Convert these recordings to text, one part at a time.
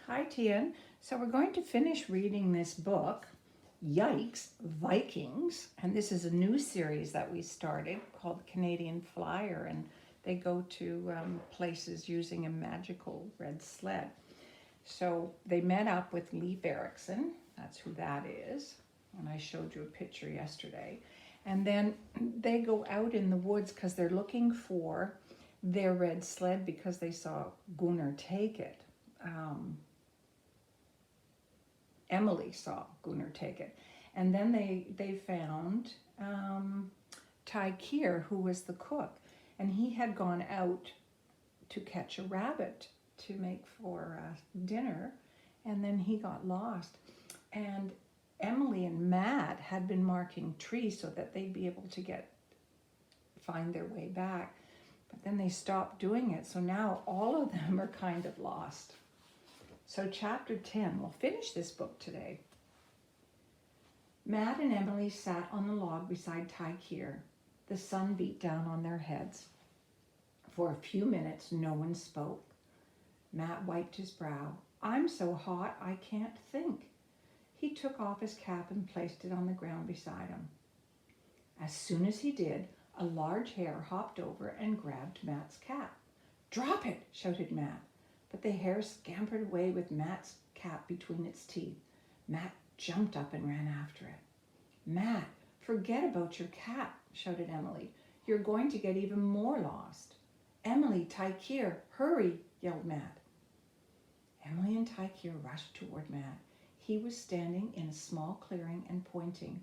Hi, Tian. So we're going to finish reading this book, Yikes, Vikings. And this is a new series that we started called Canadian Flyer. And they go to places using a magical red sled. So they met up with Leif Erikson. That's who that is. And I showed you a picture yesterday. And then they go out in the woods because they're looking for their red sled because they saw Gunnar take it. Emily saw Gunnar take it. And then they found Ty Kier, who was the cook. And he had gone out to catch a rabbit to make for dinner. And then he got lost. And Emily and Matt had been marking trees so that they'd be able to find their way back. But then they stopped doing it. So now all of them are kind of lost. So chapter 10, we'll finish this book today. Matt and Emily sat on the log beside Ty Kier. The sun beat down on their heads. For a few minutes, no one spoke. Matt wiped his brow. I'm so hot, I can't think. He took off his cap and placed it on the ground beside him. As soon as he did, a large hare hopped over and grabbed Matt's cap. Drop it, shouted Matt. But the hare scampered away with Matt's cap between its teeth. Matt jumped up and ran after it. Matt, forget about your cap, shouted Emily. You're going to get even more lost. Emily, Ty Kier, hurry, yelled Matt. Emily and Ty Kier rushed toward Matt. He was standing in a small clearing and pointing.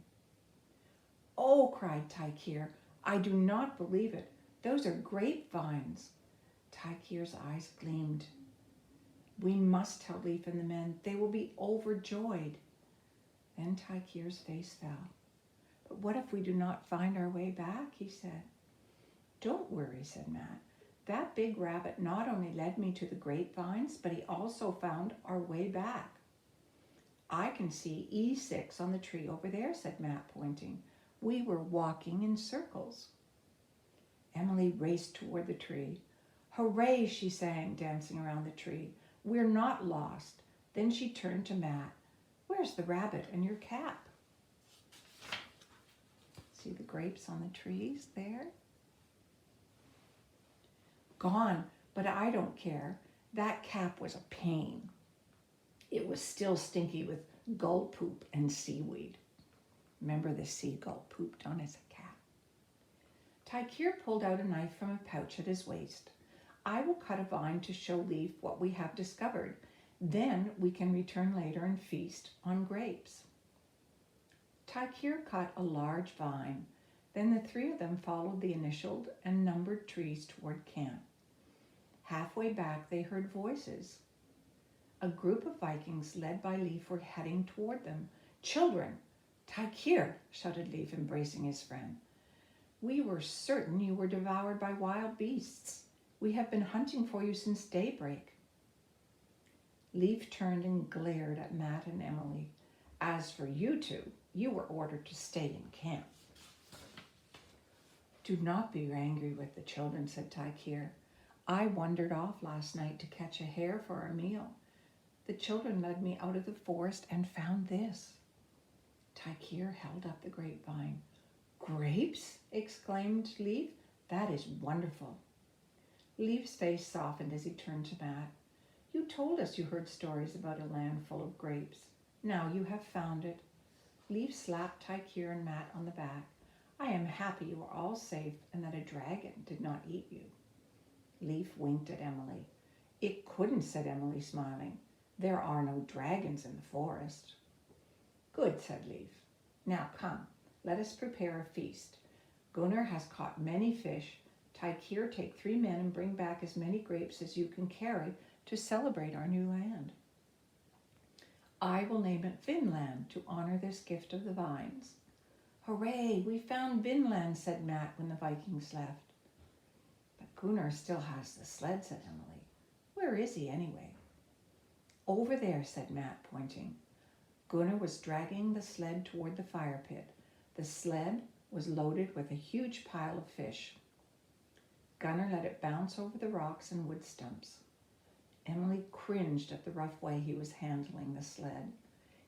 Oh, cried Ty Kier, I do not believe it. Those are grapevines. Ty Kier's eyes gleamed. We must tell Leif and the men. They will be overjoyed. Then Ty Kier's face fell. But what if we do not find our way back, he said. Don't worry, said Matt. That big rabbit not only led me to the grapevines, but he also found our way back. I can see E6 on the tree over there, said Matt, pointing. We were walking in circles. Emily raced toward the tree. Hooray, she sang, dancing around the tree. We're not lost. Then she turned to Matt. Where's the rabbit and your cap? See the grapes on the trees there? Gone, but I don't care. That cap was a pain. It was still stinky with gull poop and seaweed. Remember the seagull pooped on his cap. Ty Kier pulled out a knife from a pouch at his waist. I will cut a vine to show Leif what we have discovered. Then we can return later and feast on grapes. Ty Kier cut a large vine. Then the three of them followed the initialed and numbered trees toward camp. Halfway back, they heard voices. A group of Vikings led by Leif were heading toward them. Children! Ty Kier, shouted Leif, embracing his friend. We were certain you were devoured by wild beasts. We have been hunting for you since daybreak. Leif turned and glared at Matt and Emily. As for you two, you were ordered to stay in camp. Do not be angry with the children, said Ty Kier. I wandered off last night to catch a hare for our meal. The children led me out of the forest and found this. Ty Kier held up the grapevine. Grapes? Exclaimed Leif. That is wonderful. Leif's face softened as he turned to Matt. You told us you heard stories about a land full of grapes. Now you have found it. Leif slapped Ty Kier and Matt on the back. I am happy you are all safe and that a dragon did not eat you. Leif winked at Emily. It couldn't, said Emily, smiling. There are no dragons in the forest. Good, said Leif. Now come, let us prepare a feast. Gunnar has caught many fish. Ty Kier, take 3 men and bring back as many grapes as you can carry to celebrate our new land. I will name it Vinland to honor this gift of the vines. Hooray, we found Vinland, said Matt when the Vikings left. But Gunnar still has the sled, said Emily. Where is he anyway? Over there, said Matt, pointing. Gunnar was dragging the sled toward the fire pit. The sled was loaded with a huge pile of fish. Gunnar let it bounce over the rocks and wood stumps. Emily cringed at the rough way he was handling the sled.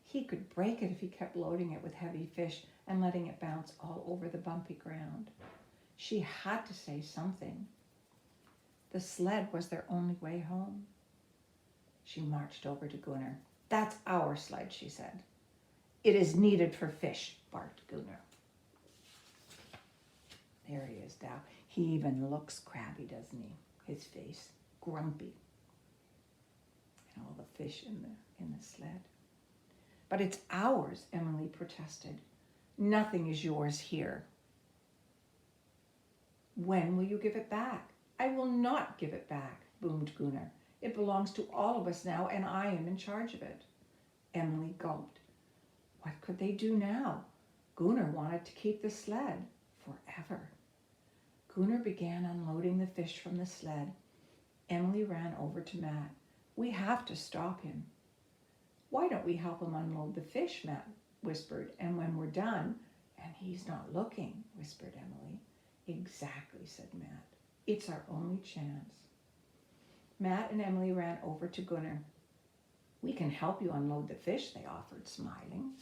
He could break it if he kept loading it with heavy fish and letting it bounce all over the bumpy ground. She had to say something. The sled was their only way home. She marched over to Gunnar. "That's our sled," she said. "It is needed for fish," barked Gunnar. There he is now. He even looks crabby, doesn't he? His face grumpy. And all the fish in the sled. "But it's ours," Emily protested. "Nothing is yours here." "When will you give it back?" "I will not give it back," boomed Gunnar. "It belongs to all of us now, and I am in charge of it." Emily gulped. What could they do now? Gunnar wanted to keep the sled forever. Gunnar began unloading the fish from the sled. Emily ran over to Matt. "We have to stop him." "Why don't we help him unload the fish?" Matt whispered. "And when we're done," "And he's not looking," whispered Emily. "Exactly," said Matt. "It's our only chance." Matt and Emily ran over to Gunnar. "We can help you unload the fish," they offered, smiling.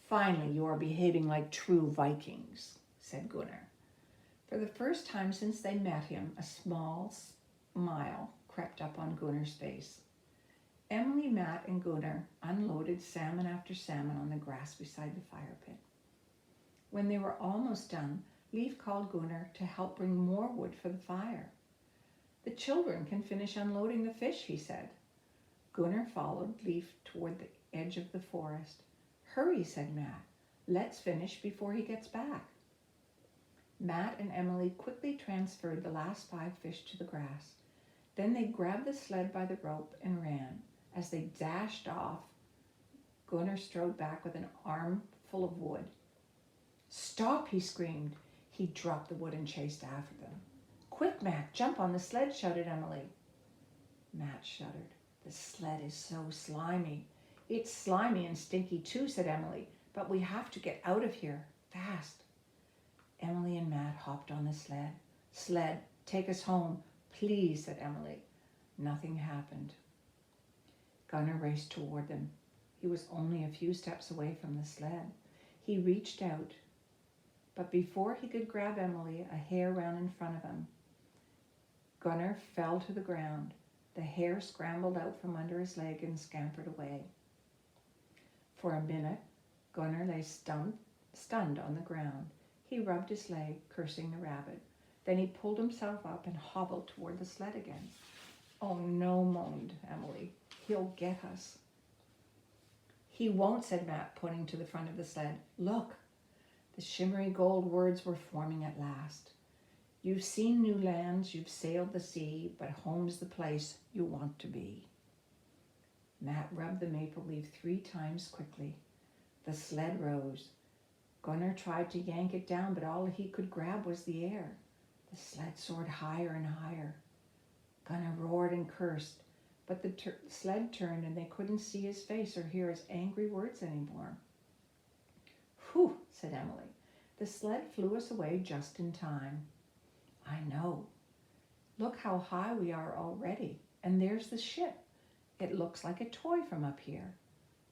"Finally, you are behaving like true Vikings," said Gunnar. For the first time since they met him, a small smile crept up on Gunnar's face. Emily, Matt, and Gunnar unloaded salmon after salmon on the grass beside the fire pit. When they were almost done, Leif called Gunnar to help bring more wood for the fire. "The children can finish unloading the fish," he said. Gunnar followed Leif toward the edge of the forest. "Hurry," said Matt. "Let's finish before he gets back." Matt and Emily quickly transferred the last 5 fish to the grass. Then they grabbed the sled by the rope and ran. As they dashed off, Gunnar strode back with an arm full of wood. "Stop," he screamed. He dropped the wood and chased after them. "Quick, Matt, jump on the sled," shouted Emily. Matt shuddered. "The sled is so slimy." "It's slimy and stinky too," said Emily, "but we have to get out of here, fast." Emily and Matt hopped on the sled. "Sled, take us home, please," said Emily. Nothing happened. Gunnar raced toward them. He was only a few steps away from the sled. He reached out, but before he could grab Emily, a hare ran in front of him. Gunnar fell to the ground. The hare scrambled out from under his leg and scampered away. For a minute, Gunnar lay stunned on the ground. He rubbed his leg, cursing the rabbit. Then he pulled himself up and hobbled toward the sled again. "Oh no," moaned Emily. "He'll get us." "He won't," said Matt, pointing to the front of the sled. "Look." The shimmery gold words were forming at last. "You've seen new lands, you've sailed the sea, but home's the place you want to be." Matt rubbed the maple leaf 3 times quickly. The sled rose. Gunnar tried to yank it down, but all he could grab was the air. The sled soared higher and higher. Gunnar roared and cursed, but the sled turned and they couldn't see his face or hear his angry words anymore. "Whew," said Emily. "The sled flew us away just in time." "I know. Look how high we are already. And there's the ship. It looks like a toy from up here.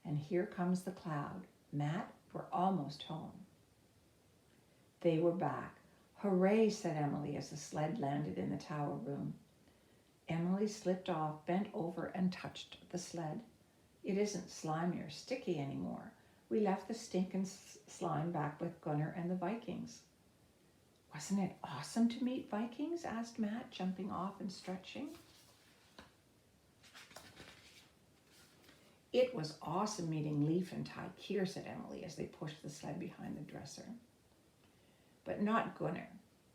And here comes the cloud. Matt, we're almost home." They were back. "Hooray," said Emily as the sled landed in the tower room. Emily slipped off, bent over, and touched the sled. "It isn't slimy or sticky anymore. We left the stinking slime back with Gunnar and the Vikings." "Wasn't it awesome to meet Vikings?" asked Matt, jumping off and stretching. "It was awesome meeting Leif and Tykeer," said Emily as they pushed the sled behind the dresser. "But not Gunnar.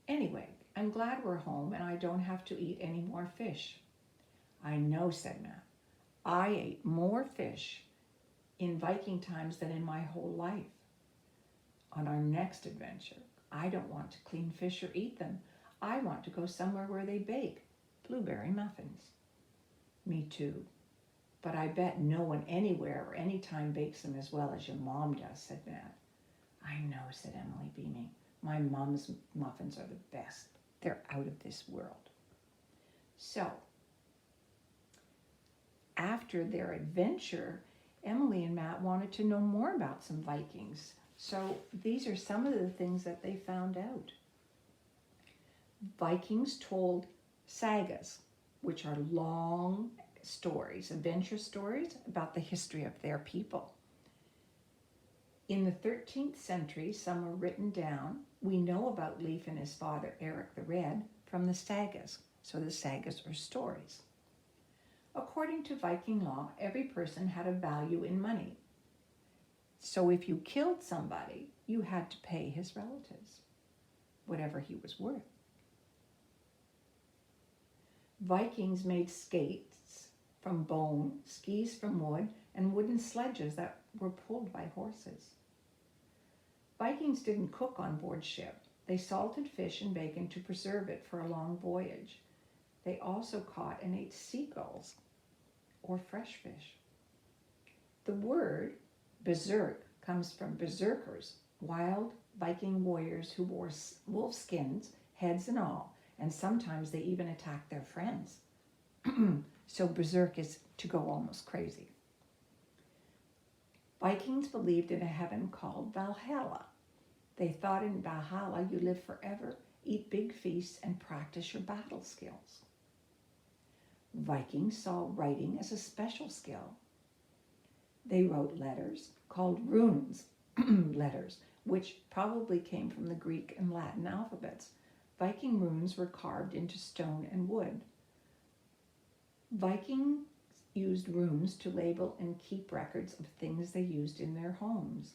Anyway, I'm glad we're home and I don't have to eat any more fish." "I know," said Matt. "I ate more fish in Viking times than in my whole life. On our next adventure, I don't want to clean fish or eat them. I want to go somewhere where they bake blueberry muffins." "Me too. But I bet no one anywhere or anytime bakes them as well as your mom does," said Matt. "I know," said Emily, beaming. "My mom's muffins are the best. They're out of this world." So, after their adventure, Emily and Matt wanted to know more about some Vikings. So these are some of the things that they found out. Vikings told sagas, which are long stories, adventure stories about the history of their people. In the 13th century, some were written down. We know about Leif and his father, Eric the Red, from the sagas. So the sagas are stories. According to Viking law, every person had a value in money. So if you killed somebody, you had to pay his relatives, whatever he was worth. Vikings made skates from bone, skis from wood, and wooden sledges that were pulled by horses. Vikings didn't cook on board ship. They salted fish and bacon to preserve it for a long voyage. They also caught and ate seagulls or fresh fish. The word berserk comes from berserkers, wild Viking warriors who wore wolf skins, heads and all, and sometimes they even attacked their friends. So berserk is to go almost crazy. Vikings believed in a heaven called Valhalla. They thought in Valhalla you live forever, eat big feasts, and practice your battle skills. Vikings saw writing as a special skill. They wrote letters called runes, letters, which probably came from the Greek and Latin alphabets. Viking runes were carved into stone and wood. Vikings used runes to label and keep records of things they used in their homes.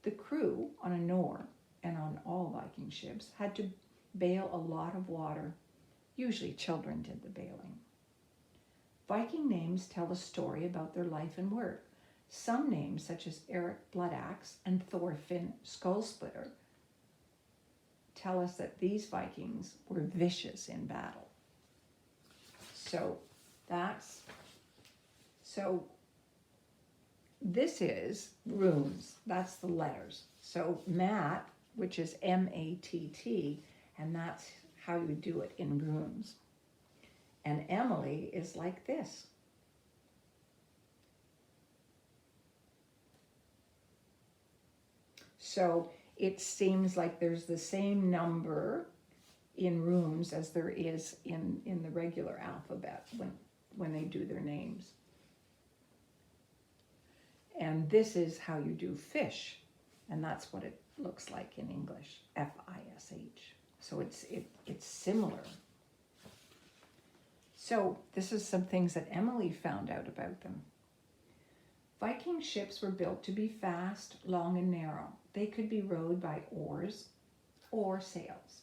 The crew on a Nor, and on all Viking ships, had to bail a lot of water. Usually children did the bailing. Viking names tell a story about their life and work. Some names, such as Eric Bloodaxe and Thorfinn Skullsplitter, tell us that these Vikings were vicious in battle. So this is runes. That's the letters. So Matt, which is M-A-T-T, and that's how you do it in runes. And Emily is like this. So it seems like there's the same number in runes as there is in the regular alphabet when they do their names. And this is how you do fish, and that's what it looks like in English, F-I-S-H. So it's similar. So this is some things that Emily found out about them. Viking ships were built to be fast, long, and narrow. They could be rowed by oars or sails.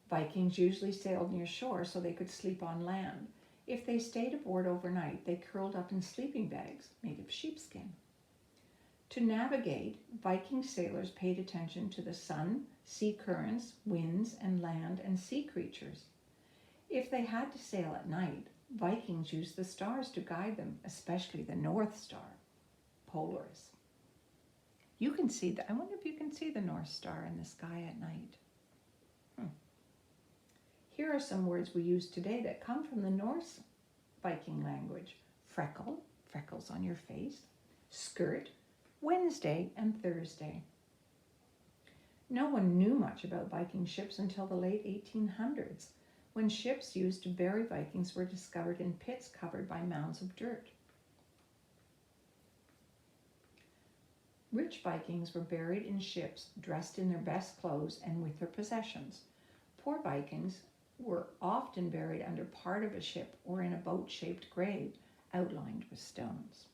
Vikings usually sailed near shore so they could sleep on land. If they stayed aboard overnight, they curled up in sleeping bags made of sheepskin. To navigate, Viking sailors paid attention to the sun, sea currents, winds, and land and sea creatures. If they had to sail at night, Vikings used the stars to guide them, especially the North Star, Polaris. You can see that. I wonder if you can see the North Star in the sky at night. Here are some words we use today that come from the Norse Viking language. Freckle, freckles on your face. Skirt, Wednesday and Thursday. No one knew much about Viking ships until the late 1800s, when ships used to bury Vikings were discovered in pits covered by mounds of dirt. Rich Vikings were buried in ships, dressed in their best clothes and with their possessions. Poor Vikings were often buried under part of a ship or in a boat-shaped grave outlined with stones.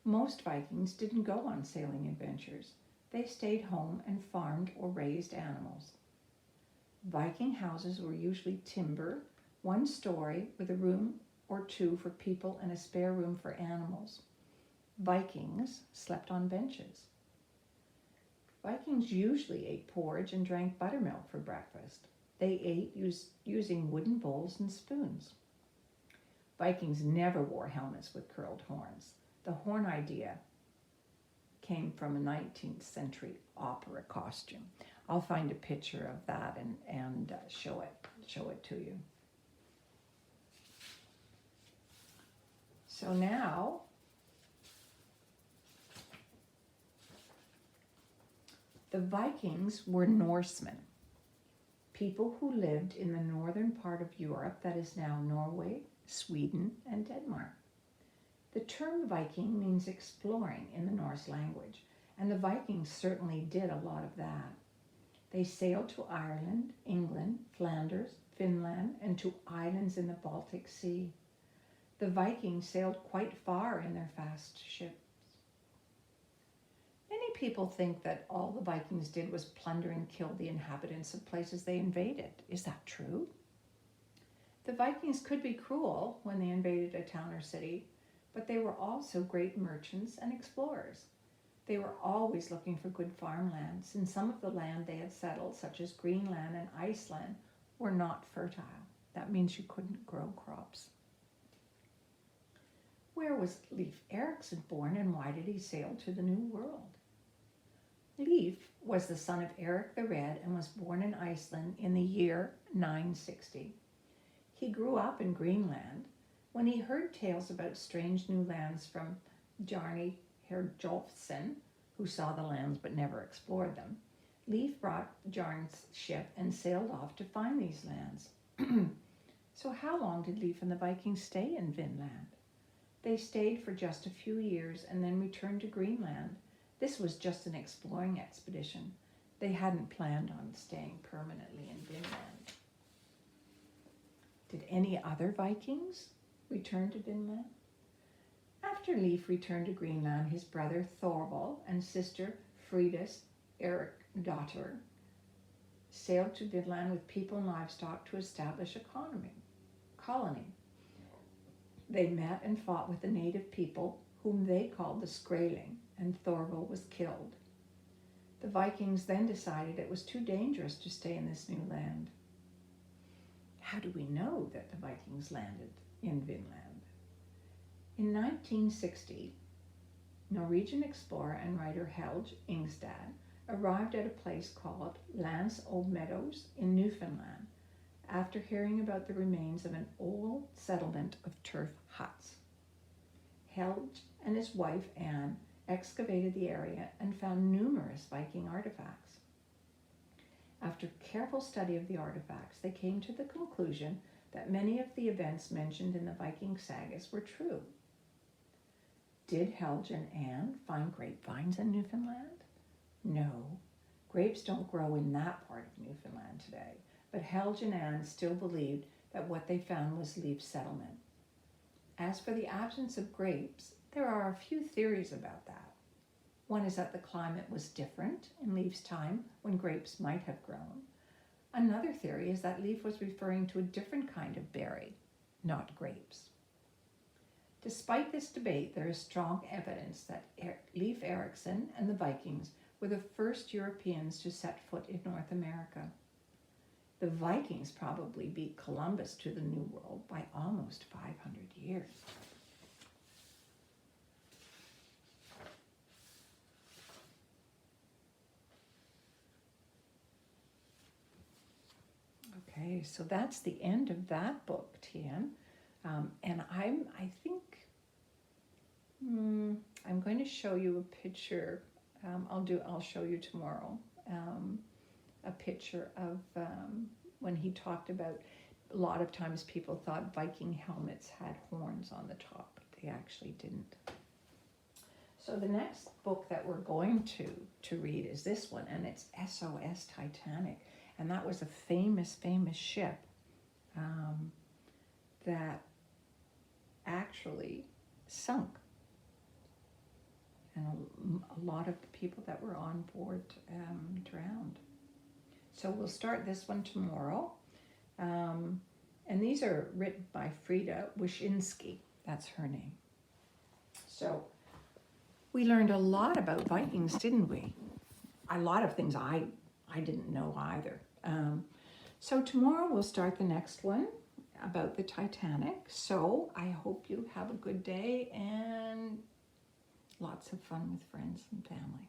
Most Vikings didn't go on sailing adventures. They stayed home and farmed or raised animals. Viking houses were usually timber, one story with a room or two for people and a spare room for animals. Vikings slept on benches. Vikings usually ate porridge and drank buttermilk for breakfast. They ate using wooden bowls and spoons. Vikings never wore helmets with curled horns. The horn idea came from a 19th century opera costume. I'll find a picture of that and show it to you. So now, the Vikings were Norsemen, people who lived in the northern part of Europe that is now Norway, Sweden, and Denmark. The term Viking means exploring in the Norse language, and the Vikings certainly did a lot of that. They sailed to Ireland, England, Flanders, Finland, and to islands in the Baltic Sea. The Vikings sailed quite far in their fast ships. Many people think that all the Vikings did was plunder and kill the inhabitants of places they invaded. Is that true? The Vikings could be cruel when they invaded a town or city, but they were also great merchants and explorers. They were always looking for good farmlands, and some of the land they had settled, such as Greenland and Iceland, were not fertile. That means you couldn't grow crops. Where was Leif Erikson born, and why did he sail to the New World? Leif was the son of Eric the Red and was born in Iceland in the year 960. He grew up in Greenland. When he heard tales about strange new lands from Bjarni Herjolfsson, who saw the lands but never explored them, Leif brought Bjarn's ship and sailed off to find these lands. So how long did Leif and the Vikings stay in Vinland? They stayed for just a few years and then returned to Greenland. This was just an exploring expedition. They hadn't planned on staying permanently in Vinland. Did any other Vikings return to Vinland? After Leif returned to Greenland, his brother Thorvald and sister Frida's Erikdotter sailed to Vinland with people and livestock to establish a colony. They met and fought with the native people, whom they called the Skraeling, and Thorvald was killed. The Vikings then decided it was too dangerous to stay in this new land. How do we know that the Vikings landed in Vinland? In 1960, Norwegian explorer and writer Helge Ingstad arrived at a place called Lance Old Meadows in Newfoundland after hearing about the remains of an old settlement of turf huts. Helge and his wife Anne excavated the area and found numerous Viking artifacts. After careful study of the artifacts, they came to the conclusion that many of the events mentioned in the Viking sagas were true. Did Helge and Anne find grapevines in Newfoundland? No, grapes don't grow in that part of Newfoundland today, but Helge and Anne still believed that what they found was Leif's settlement. As for the absence of grapes, there are a few theories about that. One is that the climate was different in Leif's time when grapes might have grown. Another theory is that Leif was referring to a different kind of berry, not grapes. Despite this debate, there is strong evidence that Leif Erikson and the Vikings were the first Europeans to set foot in North America. The Vikings probably beat Columbus to the New World by almost 500 years. Okay, so that's the end of that book, Tian. And I think I'm going to show you a picture. I'll show you tomorrow a picture of when he talked about. A lot of times people thought Viking helmets had horns on the top, but they actually didn't. So the next book that we're going to read is this one, and it's SOS Titanic. And that was a famous ship that actually sunk. And a lot of the people that were on board drowned. So we'll start this one tomorrow. And these are written by Frida Wyszynski. That's her name. So we learned a lot about Vikings, didn't we? A lot of things I didn't know either. So tomorrow we'll start the next one about the Titanic. So I hope you have a good day and lots of fun with friends and family.